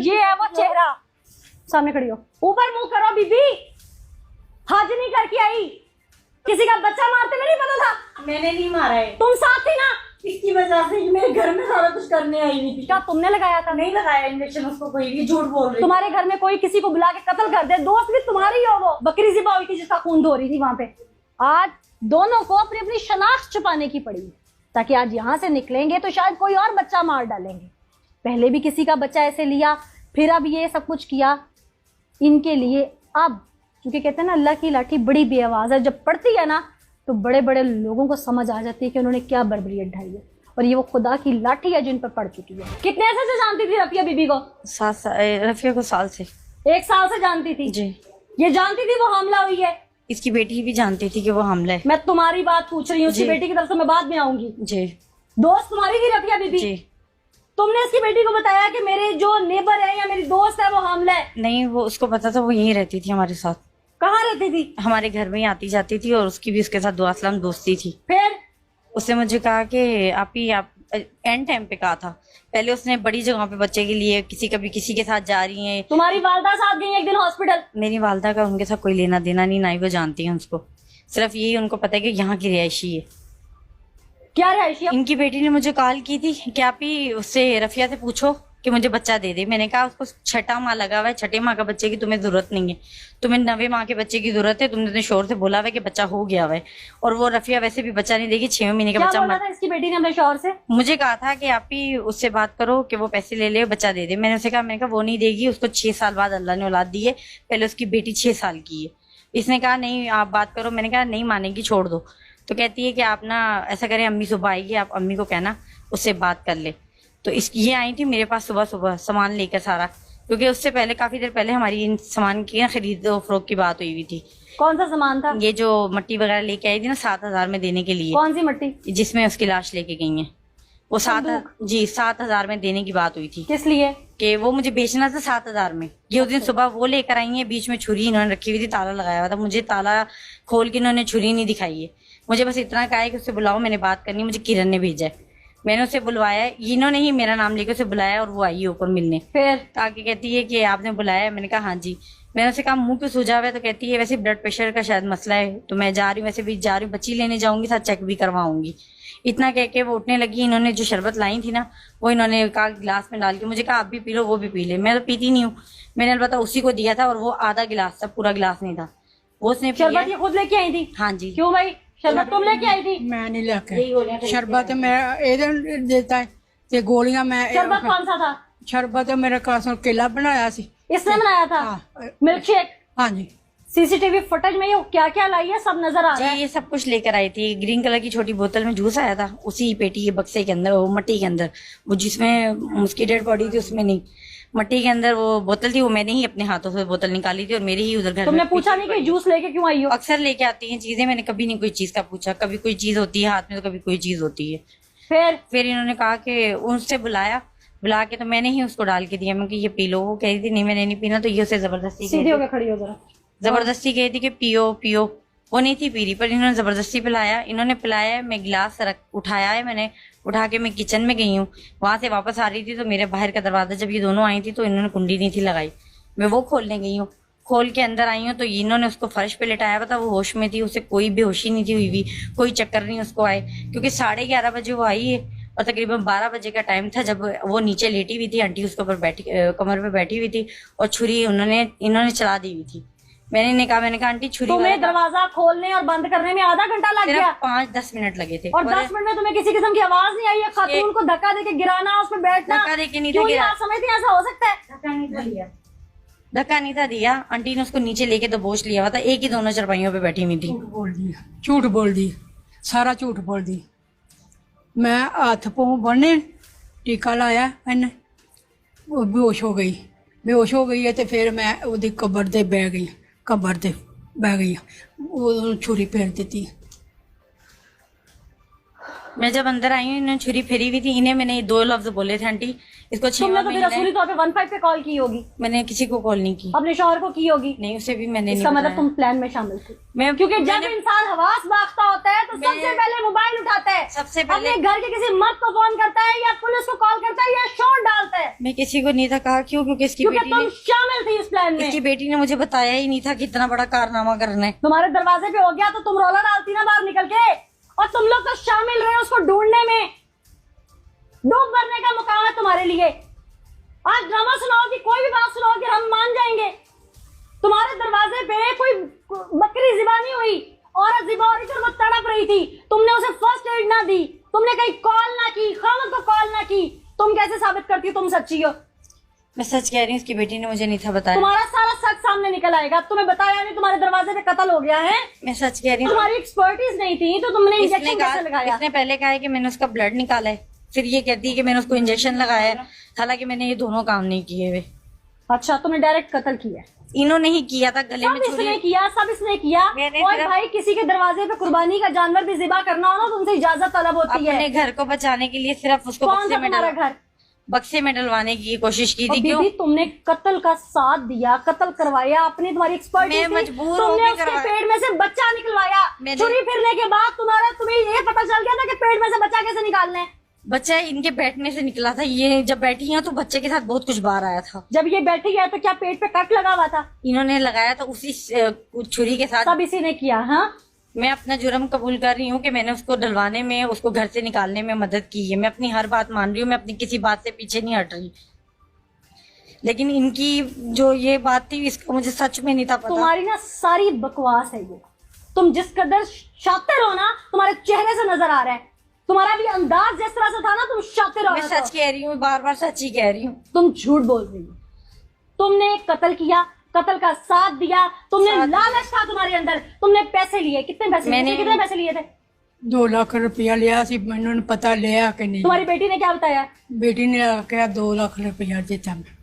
ये है वो चेहरा। सामने खड़ी हो, ऊपर मुंह करो बीबी। हज नहीं करके आई, किसी का बच्चा मारते में नहीं पता था। मैंने नहीं मारा है, तुम साथ थी ना, इसकी वजह से मेरे घर में सारा कुछ करने आई नहीं थी। क्या तुमने लगाया था? नहीं लगाया इंजेक्शन उसको, कोई भी झूठ बोल रही। तुम्हारे घर में कोई किसी को बुला के कत्ल कर दे, दोस्त भी तुम्हारी हो, वो बकरी ज़िबा हुई थी जिसका खून धो रही थी वहां पे। आज दोनों को अपनी अपनी शनाख्त छुपाने की पड़ी, ताकि आज यहाँ से निकलेंगे तो शायद कोई और बच्चा मार डालेंगे। पहले भी किसी का बच्चा ऐसे लिया, फिर अब ये सब कुछ किया इनके लिए। अब क्योंकि कहते हैं ना, अल्लाह की लाठी बड़ी बेआवाज है, जब पड़ती है ना तो बड़े बड़े लोगों को समझ आ जाती है कि उन्होंने क्या बर्बरियत ढाई है, और ये वो खुदा की लाठी है जिन पर पड़ चुकी है। कितने ऐसे से जानती थी रफिया बीबी को? 7 साल, रफिया को साल से। 1 साल से जानती थी जी। ये जानती थी वो हमला हुई है? इसकी बेटी भी जानती थी कि वो हमला है। मैं तुम्हारी बात पूछ रही हूँ, उसकी जी। बेटी की तरफ से मैं बाद में आऊंगी। जी दोस्त तुम्हारी थी रफिया बीबी? जी। तुमने इसकी बेटी को बताया कि मेरे जो नेबर है या मेरी दोस्त है वो हमला है? नहीं, वो उसको पता था, वो यहीं रहती थी हमारे साथ। कहाँ रहती थी? हमारे घर में ही आती जाती थी, और उसकी भी उसके साथ दुआ सलाम दोस्ती थी। फिर उसने मुझे कहा कि आप एंड टाइम पे कहा था। पहले उसने बड़ी जगहों पे बच्चे के लिए कभी किसी के साथ जा रही हैं। तुम्हारी वालदा साथ गई एक दिन हॉस्पिटल? मेरी वालदा का उनके साथ कोई लेना देना नहीं, ना ही वो जानती हैं उसको। सिर्फ यही उनको पता है कि यहाँ की रिहायशी है। क्या रहायशी? इनकी बेटी ने मुझे कॉल की थी कि आप ही उससे रफिया से पूछो कि मुझे बच्चा दे दे। मैंने कहा उसको 6ठा माह लगा हुआ है, 6ठे माह का बच्चे की तुम्हें जरूरत नहीं है, तुम्हें 9वें माह के बच्चे की जरूरत है। तुमने अपने शोर से बोला हुआ है कि बच्चा हो गया हुआ है, और वो रफिया वैसे भी बच्चा नहीं देगी। 6वें महीने का क्या बच्चा बोला था इसकी बेटी ने अपने शौहर से? मुझे कहा था कि आप ही उससे बात करो कि वो पैसे ले ले, बच्चा दे दे। मैंने उसे कहा, मैंने कहा वो नहीं देगी, उसको 6 साल बाद अल्लाह ने औलाद दी है, पहले उसकी बेटी 6 साल की है। इसने कहा नहीं आप बात करो। मैंने कहा नहीं मानेगी, छोड़ दो। तो कहती है कि आप ना ऐसा करें, अम्मी सुबह आएगी, आप अम्मी को कहना उससे बात कर ले। तो ये आई थी मेरे पास सुबह सुबह सामान लेकर सारा, क्योंकि उससे पहले काफी देर पहले हमारी इन सामान की खरीद फरोख्त की बात हुई थी। कौन सा सामान था? ये जो मट्टी वगैरह लेके आई थी ना 7,000 में देने के लिए। कौन सी मट्टी? जिसमें उसकी लाश लेके गई है वो 7,000 में देने की बात हुई थी। किस लिए? कि वो मुझे बेचना था 7,000 में। ये उस दिन सुबह वो लेकर आई है, बीच में छुरी इन्होंने रखी हुई थी, ताला लगाया हुआ था। मुझे ताला खोल के इन्होंने छुरी नहीं दिखाई है। मुझे बस इतना कहा है कि उससे बुलाओ, मैंने बात करनी। मुझे किरण ने भेजा है, मैंने उसे बुलवाया है। इन्होंने ही मेरा नाम लेकर उसे बुलाया, और वो आई है ऊपर मिलने। फिर आके कहती है कि आपने बुलाया है? मैंने कहा हाँ जी। मैंने उसे कहा मुंह क्यों सूझा हुआ है? तो कहती है वैसे ब्लड प्रेशर का शायद मसला है, तो मैं जा रही हूँ, वैसे भी जा रही हूँ, बच्ची लेने जाऊंगी, साथ चेक भी करवाऊंगी। इतना कह के वो उठने लगी। इन्होंने जो शरबत लाई थी ना, वो इन्होंने कहा गिलास में डाल के, मुझे कहा आप भी पी लो, वो भी पी ले। मैं तो पीती नहीं हूँ। मैंने अलबत्ता उसी को दिया था, और वो आधा गिलास था, पूरा गिलास नहीं था। वो उसने शरबत ये खुद लेके आई थी? हाँ जी। क्यों भाई, शरबत तुम लेके आई थी? मैं नहीं लेके, शरबत मेरा ਇਹਦੇ देता है ते गोलियां मैं शरबत कौन सा था? शरबत मेरे कासों केला बनाया सी। इसने बनाया था? हाँ। Milk shake? हाँ जी। सीसीटीवी फुटेज में ये क्या क्या लाई है सब नजर आ रहा है। जी ये सब कुछ लेकर आई थी। ग्रीन कलर की छोटी बोतल में जूस आया था, उसी पेटी के बक्से के अंदर, वो मट्टी के अंदर, वो जिसमें उसकी डेड बॉडी थी उसमें नहीं, मट्टी के अंदर वो बोतल थी। वो मैंने ही अपने हाथों से बोतल निकाली थी, और मेरे ही उधर घर तुमने में पूछा नहीं कि जूस लेके क्यों आई हो? अक्सर लेके आती हैं चीजें, मैंने कभी नहीं कोई चीज का पूछा। कभी कोई चीज होती है हाथ में, तो कभी कोई चीज होती है। फिर इन्होंने कहा कि उनसे बुला के तो मैंने ही उसको डाल के दिया। मैं कि ये पी लो। वो कह रही थी नहीं मैंने नहीं पीना, तो ये उसे जबरदस्ती सीधे होकर खड़ी हो जरा। जबरदस्ती कही थी कि पियो पियो। वो नहीं थी पी रही, पर इन्होंने जबरदस्ती पिलाया। इन्होंने पिलाया, मैं गिलास उठाया है, मैंने उठा के मैं किचन में गई हूँ। वहां से वापस आ रही थी तो मेरे बाहर का दरवाजा जब ये दोनों आई थी तो इन्होंने कुंडी नहीं थी लगाई। मैं वो खोलने गई हूँ, खोल के अंदर आई हूँ तो इन्होंने उसको फर्श पे लिटाया हुआ था। वो होश में थी, उसे कोई बेहोशी नहीं थी हुई भी, कोई चक्कर नहीं उसको आए, क्योंकि 11:30 बजे वो आई है, और तकरीबन 12 बजे का टाइम था जब वो नीचे लेटी हुई थी। आंटी उसके ऊपर बैठी, कमर पे बैठी हुई थी, और छुरी इन्होंने चला दी हुई थी। मैंने कहा आंटी छुरी। तुम्हें दरवाजा खोलने और बंद करने में आधा घंटा लग गया? 5-10 मिनट लगे थे। और 10 मिनट में तुम्हें किसी किस्म की आवाज नहीं आई है? खातून को धक्का देके गिराना, उसमें बैठना, धक्का देके नहीं था क्यों गिरा। आप समझते हैं ऐसा हो सकता है? धक्का नहीं था दिया। आंटी ने उसको नीचे लेके दबोच लिया हुआ था, एक ही दोनों चरपाइयों पे बैठी हुई थी। झूठ बोल दी, सारा झूठ बोल दी। मैं हाथ पाँव बने, टीका लाया मैंने, वो बेहोश हो गई है। तो फिर मैं ਉਹਦੀ कबर ते बह गई, कबर ते बह गई, वो छुरी फेर दी। मैं जब अंदर आई हूँ इन्होंने छुरी फेरी हुई थी, इन्हें मैंने 2 लफ्ज बोले थे, आंटी इसको 6वां तुमने तो महीना बेरसूली तौर पे 15 पे कॉल की होगी, मैंने किसी को कॉल नहीं की। अपने शौहर को की होगी। नहीं, उसे भी मैंने इसका नहीं मतलब बताया। तुम प्लान में शामिल थी। मैं क्योंकि जब इंसान हवास बागता होता है तो मैं- सबसे पहले मोबाइल उठाता है, सबसे पहले अपने घर के किसी मर्द को फोन करता है या पुलिस को कॉल करता है या शोर डालता है, मैं किसी को नहीं था कहा, क्यों? क्योंकि इसकी क्योंकि बेटी तुम ने शामिल थी इस प्लान में। इसकी बेटी ने मुझे बताया ही नहीं था कि इतना बड़ा कारनामा करना है। तुम्हारे दरवाजे पे हो गया तो तुम रोला डालती ना बाहर निकल के, और तुम लोग तो शामिल रहे उसको ढूंढने में। डूब मरने का मुकाम है तुम्हारे लिए। आज ड्रामा सुनाओगी, कोई भी बात सुनाओगी, हम मान जाएंगे। तुम्हारे दरवाजे पे कोई बकरी ज़िबानी हुई, औरत ज़िबा हो रही थी और वो तड़प रही थी, तुमने उसे फर्स्ट एड ना दी, तुमने कहीं कॉल ना की, खामद को कॉल ना की, तुम कैसे साबित करती हो तुम सच्ची हो? मैं सच कह रही हूँ, इसकी बेटी ने मुझे नहीं था बताया। तुम्हारा सारा सच सामने निकल आएगा। तुम्हें बताया नहीं तुम्हारे दरवाजे पे कत्ल हो गया है, मैं सच कह रही हूँ। तुम्हारी एक्सपर्टीज नहीं थी तो तुमने इंजेक्शन कैसे लगाया? इसने पहले कहा है कि मैंने उसका ब्लड निकाला है, फिर ये कहती है कि मैंने उसको इंजेक्शन लगाया है, हालांकि मैंने ये दोनों काम नहीं किए हुए। अच्छा, तुमने डायरेक्ट कत्ल किया? इन्होंने ही किया था, गले में सब छुरी। इसने किया, सब इसने किया। मैंने और सिर्फ- भाई किसी के दरवाजे पे कुर्बानी का जानवर भी ज़िबा करना हो ना तो उनसे इजाजत तलब होती है। अपने घर को बचाने के लिए सिर्फ उसको कौन सा तुम्हारा घर? बक्से में डलवाने की कोशिश की और थी। क्यों? दीदी तुमने कत्ल का साथ दिया, कत्ल करवाया, अपनी तुम्हारी एक्सपर्टीज मैं मजबूर तुमने होके उसके करवाया। पेट में से बच्चा निकलवाया। मैंने- छुरी फिरने के बाद तुम्हें ये पता चल गया था कि पेट में से बच्चा कैसे निकालना है। बच्चा इनके बैठने से निकला था, ये जब बैठी हैं तो बच्चे के साथ बहुत कुछ बाहर आया था। जब ये बैठी है तो क्या पेट पे कट लगा हुआ था? इन्होंने लगाया था उसी छुरी के साथ। सब इसी ने किया। हाँ, मैं अपना जुर्म कबूल कर रही हूँ कि मैंने उसको डलवाने में, उसको घर से निकालने में मदद की है। मैं अपनी हर बात मान रही हूँ, मैं अपनी किसी बात से पीछे नहीं हट रही। लेकिन इनकी जो ये बात थी इसका मुझे सच में नहीं था पता। तुम्हारी ना सारी बकवास है ये। तुम जिस कदर शातिर हो ना, तुम्हारे चेहरे से नजर आ रहा है। तुम्हारा भी अंदाज जिस तरह से था ना, तुम शातिर हो। मैं सच कह रही हूँ, बार बार सच ही कह रही हूँ। तुम झूठ बोल रही हो। तुमने कत्ल किया, कत्ल का साथ दिया, तुमने लालच था तुम्हारे अंदर, तुमने पैसे लिए। कितने पैसे लिए? कितने पैसे लिए थे? 2 लाख रुपया लिया सी, मैंने पता लिया कि नहीं। तुम्हारी बेटी ने क्या बताया? बेटी ने क्या 2 लाख रुपया देता मैं।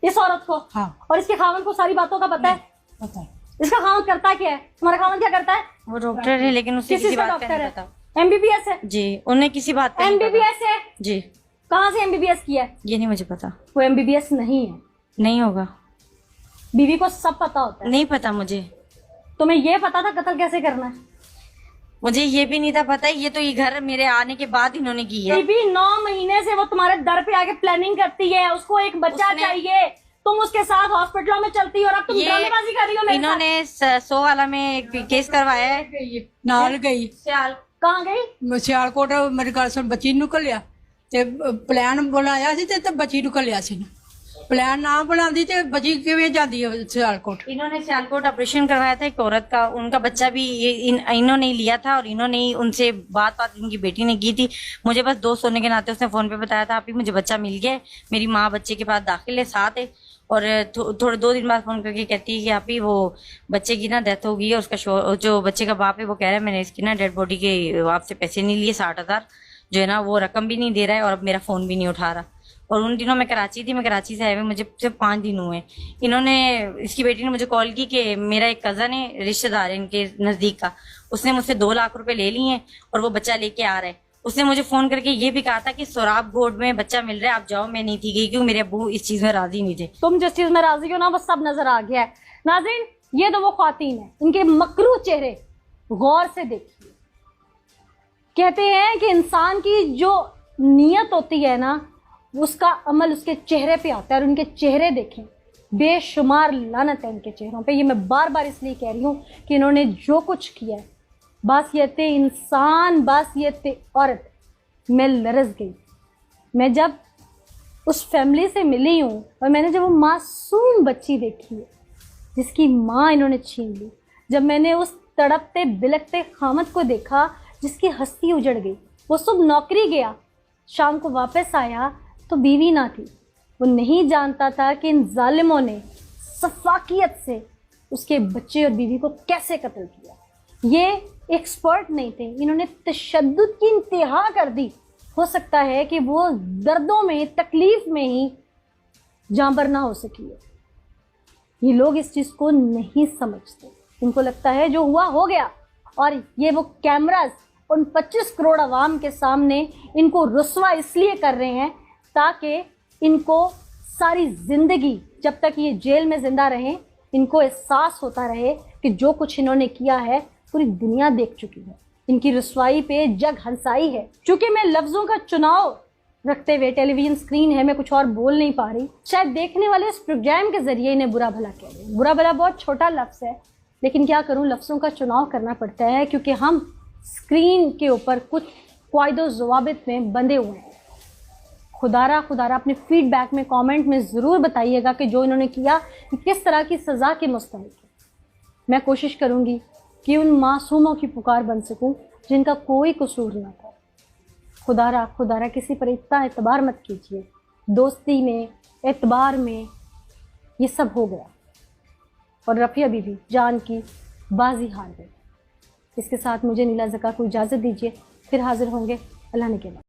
इस औरत को? हाँ, और इसके खावन को सारी बातों का पता है? पता है। इसका खावन करता क्या है? तुम्हारा खावन क्या करता है? वो डॉक्टर है, लेकिन उसे किसी किसी से बात का डॉक्टर नहीं है? पता। एमबीबीएस है? जी, उन्हें किसी बात का नहीं पता। एमबीबीएस है? जी, कहाँ से एमबीबीएस किया है? ये नहीं मुझे पता। वो एमबीबीएस नहीं है। नहीं होगा। बीवी को सब पता होता है। नहीं पता मुझे। तुम्हें ये पता था कत्ल कैसे करना है? मुझे ये भी नहीं था पता। ये तो ये घर मेरे आने के बाद इन्होंने की है। बीवी 9 महीने से वो तुम्हारे दर पे आके प्लानिंग करती है, उसको एक बच्चा उसने- चाहिए, तुम उसके साथ हॉस्पिटलों में चलती हो और अब तुम ये ड्रामेबाजी कर रही हो मेरे साथ। इन्होंने 100 वाला में एक केस करवाया है। नाल गई कहाँ गई? सियालकोट मेरे घर से बच्ची ਨੂੰ ਘੱਲਿਆ ਤੇ ਪਲਾਨ ਬਣਾਇਆ ਸੀ ਤੇ ਬੱਚੀ ਨੂੰ ਘੱਲਿਆ ਸੀ ਨਾ। प्लान ना बनाती तो बची किवें जाती है सियालकोट। इन्होंने सियालकोट ऑपरेशन करवाया था एक औरत का, उनका बच्चा भी इन्होंने ही लिया था और इन्होंने ही उनसे बात इनकी बेटी ने की थी। मुझे बस दोस्त होने के नाते उसने फोन पे बताया था, आप ही मुझे बच्चा मिल गया है, मेरी माँ बच्चे के पास दाखिल है, साथ है। और थोड़े 2 दिन बाद फोन करके कहती है कि आप ही वो बच्चे की ना डेथ हो गई है, उसका जो बच्चे का बाप है वो कह रहा है मैंने इसकी ना डेड बॉडी के आपसे पैसे नहीं लिए, 60,000 जो है ना वो रकम भी नहीं दे रहा है और अब मेरा फोन भी नहीं उठा रहा। और उन दिनों मैं कराची थी, मैं कराची से आए हुए मुझे सिर्फ 5 दिन हुए। इन्होंने इसकी बेटी ने मुझे कॉल की कि मेरा एक कजन है, रिश्तेदार है इनके नजदीक का, उसने मुझसे 2 लाख रुपए ले लिए हैं और वो बच्चा लेके आ रहा है। उसने मुझे फोन करके ये भी कहा था कि सोराब गोड में बच्चा मिल रहा है, आप जाओ। मैं नहीं थी गई, क्यों मेरे अब्बू इस चीज में राजी नहीं थे। तुम जिस चीज में राजी हो ना वो सब नजर आ गया है। नाज़रीन, ये तो वो ख्वातीन है, इनके मकरू चेहरे गौर से देखिए। कहते हैं कि इंसान की जो नीयत होती है ना उसका अमल उसके चेहरे पे आता है, और उनके चेहरे देखें, बेशुमार लानत है उनके चेहरों पे। ये मैं बार बार इसलिए कह रही हूँ कि इन्होंने जो कुछ किया है, बासियत इंसान, बासियत औरत, मैं लरज़ गई। मैं जब उस फैमिली से मिली हूँ और मैंने जब वो मासूम बच्ची देखी है जिसकी माँ इन्होंने छीन ली, जब मैंने उस तड़पते बिलकते खामद को देखा जिसकी हस्ती उजड़ गई, वो सुबह नौकरी गया, शाम को वापस आया तो बीवी ना थी। वो नहीं जानता था कि इन जालिमों ने सफाकियत से उसके बच्चे और बीवी को कैसे कत्ल किया। ये एक्सपर्ट नहीं थे, इन्होंने तशद्दुद की इंतहा कर दी। हो सकता है कि वो दर्दों में, तकलीफ में ही जांबर ना हो सकी है। ये लोग इस चीज़ को नहीं समझते, इनको लगता है जो हुआ हो गया। और ये वो कैमरास उन 25 करोड़ अवाम के सामने इनको रुस्वा इसलिए कर रहे हैं ताकि इनको सारी जिंदगी, जब तक ये जेल में जिंदा रहें, इनको एहसास होता रहे कि जो कुछ इन्होंने किया है पूरी दुनिया देख चुकी है। इनकी रुस्वाई पे जग हंसाई है। चूंकि मैं लफ्जों का चुनाव रखते हुए, टेलीविजन स्क्रीन है, मैं कुछ और बोल नहीं पा रही, शायद देखने वाले इस प्रोग्राम के जरिए इन्हें बुरा भला कह रहे हैं। बुरा भला बहुत छोटा लफ्ज है, लेकिन क्या करूं, लफ्जों का चुनाव करना पड़ता है क्योंकि हम स्क्रीन के ऊपर कुछ क़ायदो ज़वाबित में बंधे हुए हैं। खुदारा अपने फीडबैक में, कमेंट में ज़रूर बताइएगा कि जो इन्होंने किया किस तरह की सज़ा के मुस्तहिक़ है। मैं कोशिश करूँगी कि उन मासूमों की पुकार बन सकूँ जिनका कोई कसूर ना था। खुदारा किसी पर इतना एतबार मत कीजिए। दोस्ती में, एतबार में ये सब हो गया और रफ़िया बीवी जान की बाजी हार गई। इसके साथ मुझे नीला ज़का को इजाज़त दीजिए, फिर हाजिर होंगे। अल्लाह ने के बाद।